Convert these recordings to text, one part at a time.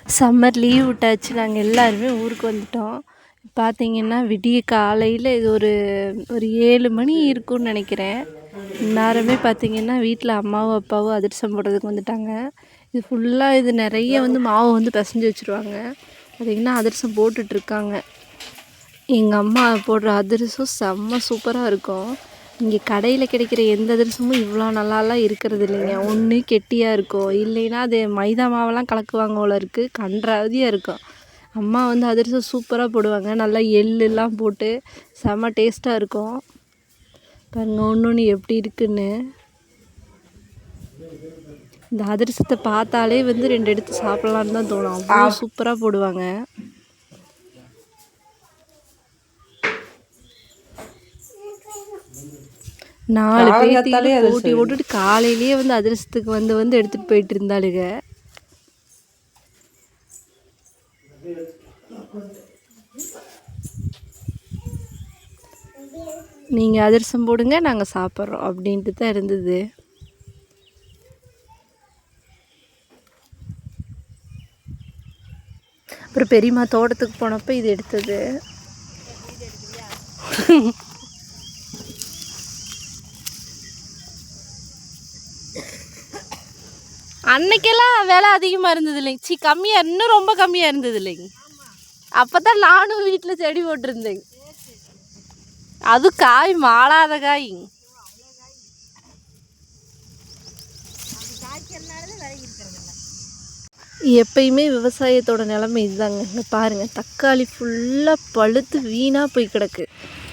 Summer leave விட்டாச்சு. நாங்கள் எல்லாருமே ஊருக்கு வந்துட்டோம். பார்த்தீங்கன்னா விடிய காலையில் இது ஒரு 7 மணி இருக்கும்னு நினைக்கிறேன். எல்லாருமே பார்த்தீங்கன்னா வீட்டில் அம்மாவும் அப்பாவும் அதிரசம் போடுறதுக்கு வந்துட்டாங்க. இது ஃபுல்லாக இது நிறைய மாவு பிசைஞ்சு வச்சுருவாங்க. பார்த்திங்கன்னா அதிரசம் போட்டுட்ருக்காங்க. எங்கள் அம்மா போடுற அதிரசம் செம்ம சூப்பராக இருக்கும். இங்கே கடையில் கிடைக்கிற எந்த அதிரசமும் இவ்வளோ நல்லாலாம் இருக்கிறது இல்லைங்க. ஒன்று கெட்டியாக இருக்கும், இல்லைன்னா அது மைதா மாவெல்லாம் கலக்குவாங்க போல இருக்குது. கன்றாவதியாக இருக்கும். அம்மா அதிரசம் சூப்பராக போடுவாங்க. நல்லா எள்ளுலாம் போட்டு செம்ம டேஸ்ட்டாக இருக்கும். பாருங்க ஒன்று ஒன்று எப்படி இருக்குன்னு. இந்த அதிரசத்தை பார்த்தாலே 2 எடுத்து சாப்பிட்லான்னு தான் தோணும். அவ்வளோ சூப்பராக போடுவாங்க. நாலு பேர்த்தையும் போட்டி போட்டுட்டு காலையிலேயே அதிரசத்துக்கு வந்து எடுத்துகிட்டு போயிட்டு இருந்தாளுங்க. நீங்கள் அதிரசம் போடுங்க, நாங்கள் சாப்பிட்றோம் அப்படின்ட்டு தான் இருந்தது. அப்புறம் பெரியம்மா தோட்டத்துக்கு போனப்போ இது எடுத்தது. அன்னைக்கெல்லாம் விலை அதிகமாக இருந்தது இல்லைங்க, கம்மியாக, இன்னும் ரொம்ப கம்மியாக இருந்தது இல்லைங்க. அப்போ தான் நானும் வீட்டில் செடி போட்டிருந்தேங்க. அது காய் மாளாத காய். எப்பயுமே விவசாயத்தோட நிலைமை இதுதாங்க. இங்கே பாருங்கள், தக்காளி ஃபுல்லாக பழுத்து வீணாக போய் கிடக்கு.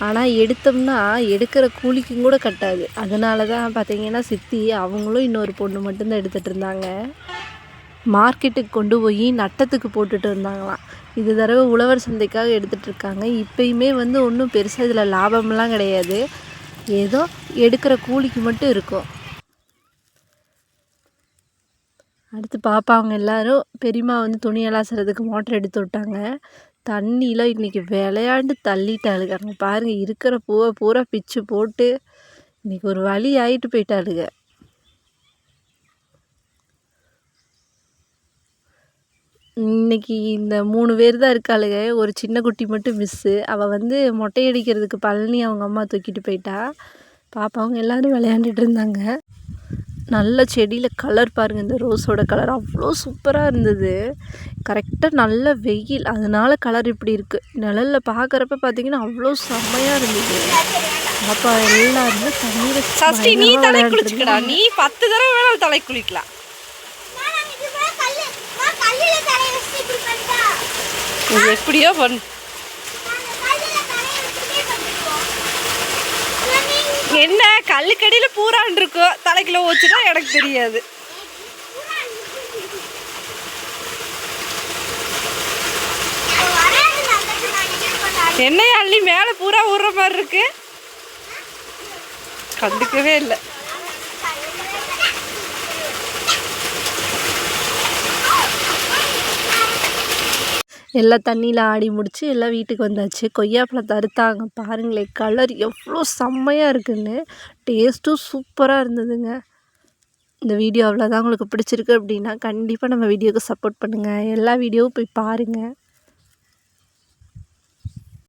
ஆனால் எடுத்தோம்னா எடுக்கிற கூலிக்கும் கூட கட்டாது. அதனால தான் பார்த்தீங்கன்னா சித்தி அவங்களும் இன்னொரு பொண்ணு மட்டும்தான் எடுத்துகிட்டு இருந்தாங்க. மார்க்கெட்டுக்கு கொண்டு போய் நட்டத்துக்கு போட்டுட்டு இருந்தாங்களாம். இது தடவை உழவர் சந்தைக்காக எடுத்துகிட்ருக்காங்க. இப்போயுமே ஒன்றும் பெருசாக இதில் லாபம்லாம் கிடையாது. ஏதோ எடுக்கிற கூலிக்கு மட்டும் இருக்கும். அடுத்து பாப்பா அவங்க எல்லோரும் பெரியம்மா துணியெல்லாம் செய்கிறதுக்கு மோட்டர் எடுத்து விட்டாங்க. தண்ணியில் இன்றைக்கி விளையாண்டு தள்ளிட்டாளுங்க. பாருங்கள், இருக்கிற பூவை பூரா பிச்சு போட்டு இன்றைக்கி ஒரு வழி ஆகிட்டு போயிட்டாளுங்க. இன்றைக்கி இந்த 3 பேர் தான் இருக்காளுங்க. ஒரு சின்ன குட்டி மட்டும் மிஸ்ஸு. அவள் மொட்டை அடிக்கிறதுக்கு பழனி அவங்க அம்மா தூக்கிட்டு போயிட்டா. பாப்பாவங்க எல்லோரும் விளையாண்டுட்டு இருந்தாங்க. நல்ல செடியில் கலர் பாருங்கள், இந்த ரோஸோட கலர் அவ்வளோ சூப்பராக இருந்தது. கரெக்டாக நல்ல வெயில், அதனால கலர் இப்படி இருக்குது. நிழலில் பார்க்குறப்ப பார்த்தீங்கன்னா அவ்வளோ செம்மையாக இருந்தது. பாப்பா எல்லாருமே தண்ணீரை நீ தலை குளிச்சுக்கடா. நீ 10 தடவை வேணாலும் தலை குளிக்கலாம். எப்படியோ பண்ணு. என்ன கல்லுக்கடியில் பூரான் இருக்கும், தலைக்குள்ள வச்சுட்டா எனக்கு தெரியாது. என்னையா அள்ளி மேலே பூரா ஊறுற மாதிரி இருக்கு. கண்டுக்கவே இல்லை. எல்லாம் தண்ணியில் ஆடி முடித்து எல்லாம் வீட்டுக்கு வந்தாச்சு. கொய்யாப்பழத்தை அறுத்தாங்க. பாருங்களேன், கலர் எவ்வளோ செம்மையாக இருக்குன்னு. டேஸ்ட்டும் சூப்பராக இருந்ததுங்க. இந்த வீடியோ அவ்வளோதான். உங்களுக்கு பிடிச்சிருக்கு அப்படின்னா கண்டிப்பாக நம்ம வீடியோவுக்கு சப்போர்ட் பண்ணுங்கள். எல்லா வீடியோவும் போய் பாருங்கள்.